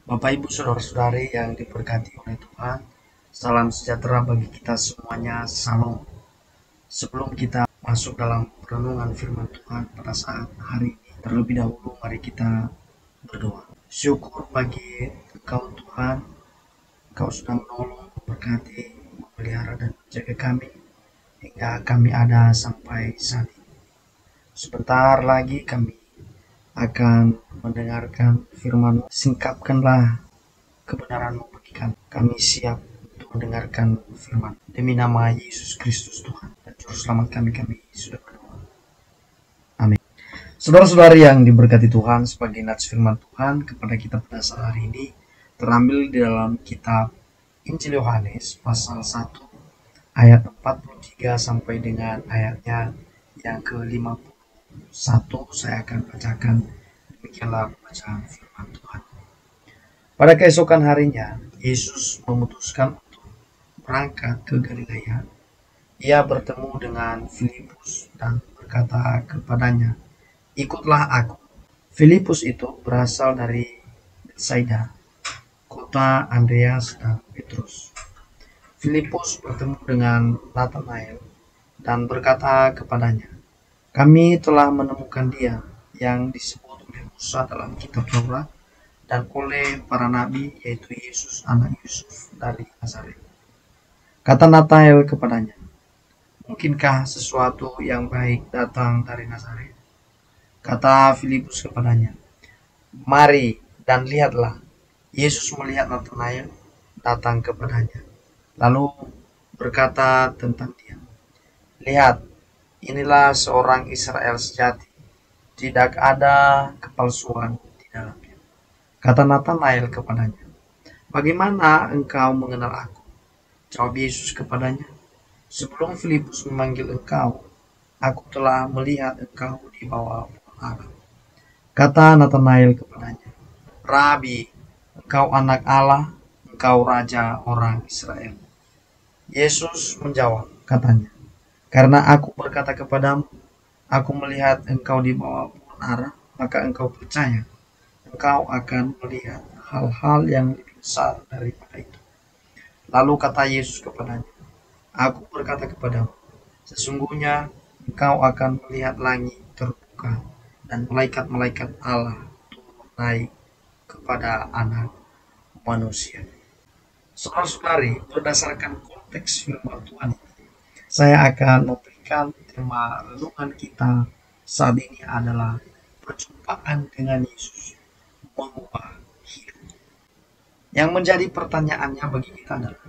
Bapak Ibu Saudara-saudari yang diberkati oleh Tuhan, salam sejahtera bagi kita semuanya, salam. Sebelum kita masuk dalam renungan firman Tuhan pada saat hari ini, terlebih dahulu mari kita berdoa. Syukur bagi Engkau Tuhan, Engkau sudah menolong, memberkati, memelihara dan menjaga kami hingga kami ada sampai saat ini. Sebentar lagi kami akan mendengarkan firman. Singkapkanlah kebenaran-Mu bagi kami. Kami siap untuk mendengarkan firman. Demi nama Yesus Kristus Tuhan dan Juru Selamat kami sudah berdoa. Amin. Saudara-saudari yang diberkati Tuhan, sebagai nats firman Tuhan kepada kita pada saat hari ini terambil di dalam kitab Injil Yohanes pasal 1 ayat 43 sampai dengan ayatnya yang ke-51. Saya akan bacakan, demikianlah bacaan firman Tuhan. Pada keesokan harinya, Yesus memutuskan untuk berangkat ke Galilea. Ia bertemu dengan Filipus dan berkata kepadanya, "Ikutlah aku." Filipus itu berasal dari Betsaida, kota Andreas dan Petrus. Filipus bertemu dengan Nathanael dan berkata kepadanya, "Kami telah menemukan Dia yang disebut oleh Musa dalam kitab Taurat dan oleh para nabi, yaitu Yesus anak Yusuf dari Nazaret." Kata Nathanael kepadanya, "Mungkinkah sesuatu yang baik datang dari Nazaret?" Kata Filipus kepadanya, "Mari dan lihatlah." Yesus melihat Nathanael datang kepadanya, lalu berkata tentang dia, "Lihat, inilah seorang Israel sejati, tidak ada kepalsuan di dalamnya." Kata Nathanael kepadanya, "Bagaimana engkau mengenal aku?" Jawab Yesus kepadanya, "Sebelum Filipus memanggil engkau, aku telah melihat engkau di bawah pohon ara." Kata Nathanael kepadanya, "Rabi, engkau anak Allah, engkau raja orang Israel." Yesus menjawab, katanya, "Karena aku berkata kepadamu, aku melihat engkau di bawah pohon ara, maka engkau percaya. Engkau akan melihat hal-hal yang lebih besar daripada itu." Lalu kata Yesus kepadanya, "Aku berkata kepadamu, sesungguhnya engkau akan melihat langit terbuka dan malaikat-malaikat Allah turun naik kepada Anak Manusia." Saudara-saudari, berdasarkan konteks firman Tuhan ini, saya akan memberikan tema renungan kita saat ini adalah perjumpaan dengan Yesus mengubah hidup. Yang menjadi pertanyaannya bagi kita adalah,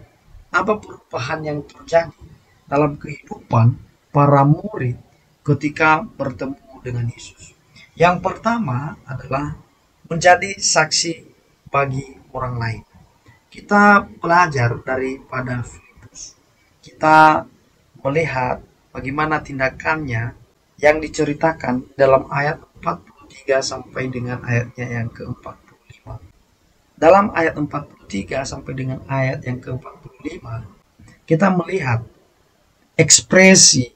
apa perubahan yang terjadi dalam kehidupan para murid ketika bertemu dengan Yesus? Yang pertama adalah menjadi saksi bagi orang lain. Kita belajar daripada Filipus. Kita melihat bagaimana tindakannya yang diceritakan dalam ayat 43 sampai dengan ayatnya yang ke-45. Dalam ayat 43 sampai dengan ayat yang ke-45, kita melihat ekspresi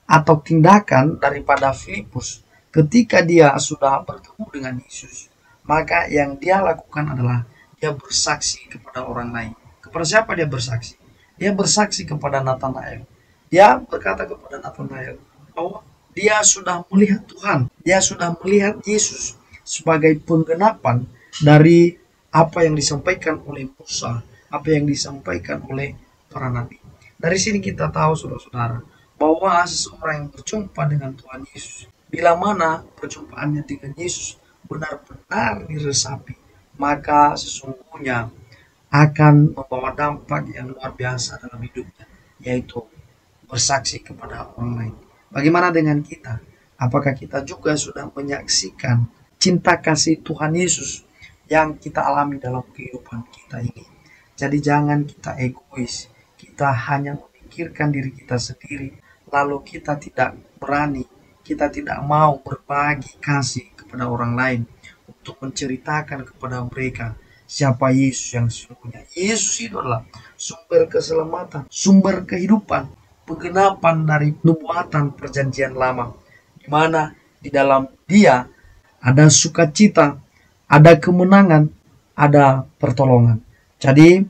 atau tindakan daripada Filipus ketika dia sudah bertemu dengan Yesus. Maka yang dia lakukan adalah dia bersaksi kepada orang lain. Kepada siapa dia bersaksi? Dia bersaksi kepada Nathanael. Dia berkata kepada Nathanael bahwa dia sudah melihat Tuhan. Dia sudah melihat Yesus sebagai penggenapan dari apa yang disampaikan oleh Musa, apa yang disampaikan oleh para nabi. Dari sini kita tahu, saudara-saudara, bahwa seseorang yang berjumpa dengan Tuhan Yesus, bila mana perjumpaannya dengan Yesus benar-benar diresapi, maka sesungguhnya akan membawa dampak yang luar biasa dalam hidupnya, yaitu bersaksi kepada orang lain. Bagaimana dengan kita? Apakah kita juga sudah menyaksikan cinta kasih Tuhan Yesus yang kita alami dalam kehidupan kita ini? Jadi jangan kita egois, kita hanya memikirkan diri kita sendiri, lalu kita tidak berani, kita tidak mau berbagi kasih kepada orang lain untuk menceritakan kepada mereka siapa Yesus yang sesungguhnya. Yesus itu adalah sumber keselamatan, sumber kehidupan, penggenapan dari nubuatan perjanjian lama, di mana di dalam Dia ada sukacita, ada kemenangan, ada pertolongan. Jadi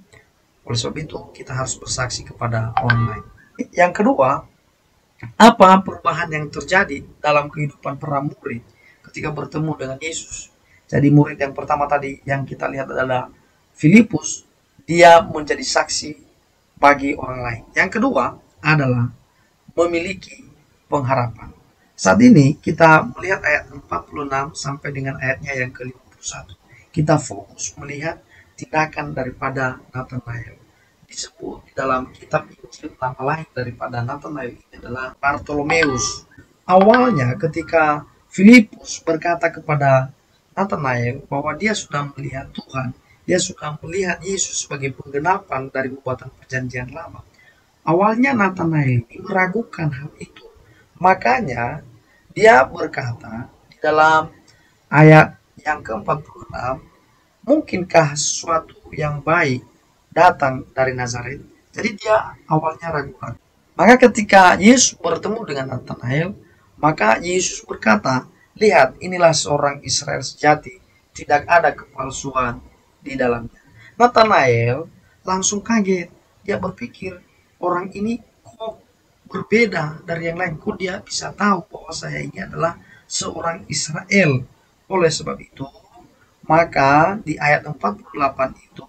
oleh sebab itu kita harus bersaksi kepada orang lain. Yang kedua, apa perubahan yang terjadi dalam kehidupan para murid ketika bertemu dengan Yesus? Jadi murid yang pertama tadi yang kita lihat adalah Filipus, dia menjadi saksi bagi orang lain. Yang kedua adalah memiliki pengharapan. Saat ini kita melihat ayat 46 sampai dengan ayatnya yang ke-51. Kita fokus melihat tindakan daripada Nathanael. Disebut di dalam kitab Injil nama lain daripada Nathanael ini adalah Bartolomeus. Awalnya ketika Filipus berkata kepada Nathanael bahwa dia sudah melihat Tuhan, dia sudah melihat Yesus sebagai penggenapan dari nubuatan perjanjian lama. Awalnya Nathanael meragukan hal itu. Makanya dia berkata di dalam ayat yang ke-46, mungkinkah sesuatu yang baik datang dari Nazaret? Jadi dia awalnya ragu-ragu. Maka ketika Yesus bertemu dengan Nathanael, maka Yesus berkata, lihat, inilah seorang Israel sejati, tidak ada kepalsuan di dalamnya. Nathanael langsung kaget. Dia berpikir, orang ini kok berbeda dari yang lain. Kok dia bisa tahu bahwa saya ini adalah seorang Israel? Oleh sebab itu, maka di ayat 48 itu,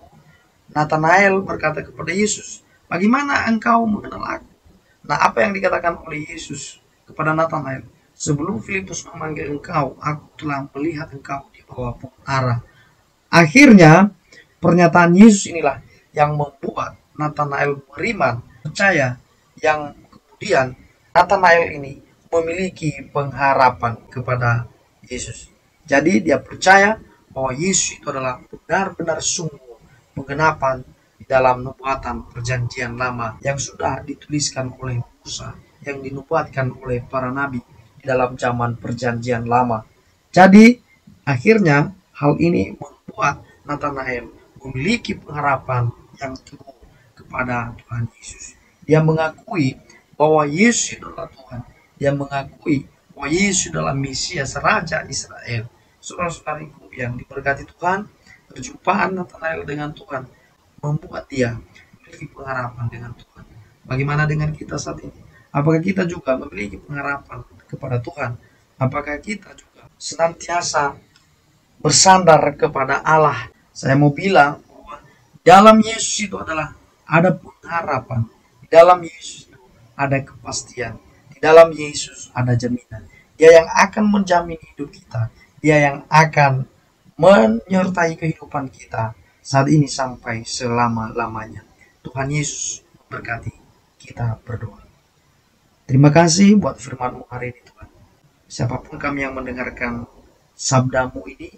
Nathanael berkata kepada Yesus, bagaimana engkau mengenal aku? Nah, apa yang dikatakan oleh Yesus kepada Nathanael? Sebelum Filipus memanggil engkau, aku telah melihat engkau di bawah pohon ara. Akhirnya, pernyataan Yesus inilah yang membuat Nathanael beriman, percaya, yang kemudian Nathanael ini memiliki pengharapan kepada Yesus. Jadi dia percaya bahwa Yesus itu adalah benar-benar sungguh penggenapan di dalam nubuatan perjanjian lama yang sudah dituliskan oleh Musa, yang dinubuatkan oleh para nabi di dalam zaman perjanjian lama. Jadi akhirnya hal ini membuat Nathanael memiliki pengharapan yang teguh kepada Tuhan Yesus. Dia mengakui bahwa Yesus adalah Tuhan. Dia mengakui bahwa Yesus adalah Mesias, Raja Israel. Saudara-saudariku yang diberkati Tuhan, perjumpaan Nathanael dengan Tuhan membuat dia memiliki pengharapan dengan Tuhan. Bagaimana dengan kita saat ini? Apakah kita juga memiliki pengharapan kepada Tuhan? Apakah kita juga senantiasa bersandar kepada Allah? Saya mau bilang bahwa dalam Yesus itu adalah ada pengharapan. Di dalam Yesus itu ada kepastian. Di dalam Yesus ada jaminan. Dia yang akan menjamin hidup kita. Dia yang akan menyertai kehidupan kita saat ini sampai selama-lamanya. Tuhan Yesus berkati. Kita berdoa. Terima kasih buat firman-Mu hari ini Tuhan. Siapapun kami yang mendengarkan sabda-Mu ini,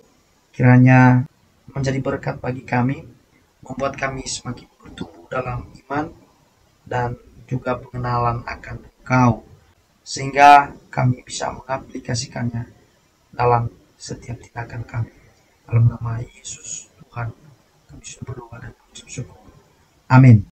kiranya menjadi berkat bagi kami, membuat kami semakin bertumbuh dalam iman dan juga pengenalan akan Engkau, sehingga kami bisa mengaplikasikannya dalam setiap tindakan kami. Dalam nama Yesus Tuhan, kami berdoa dan mengucap syukur. Amin.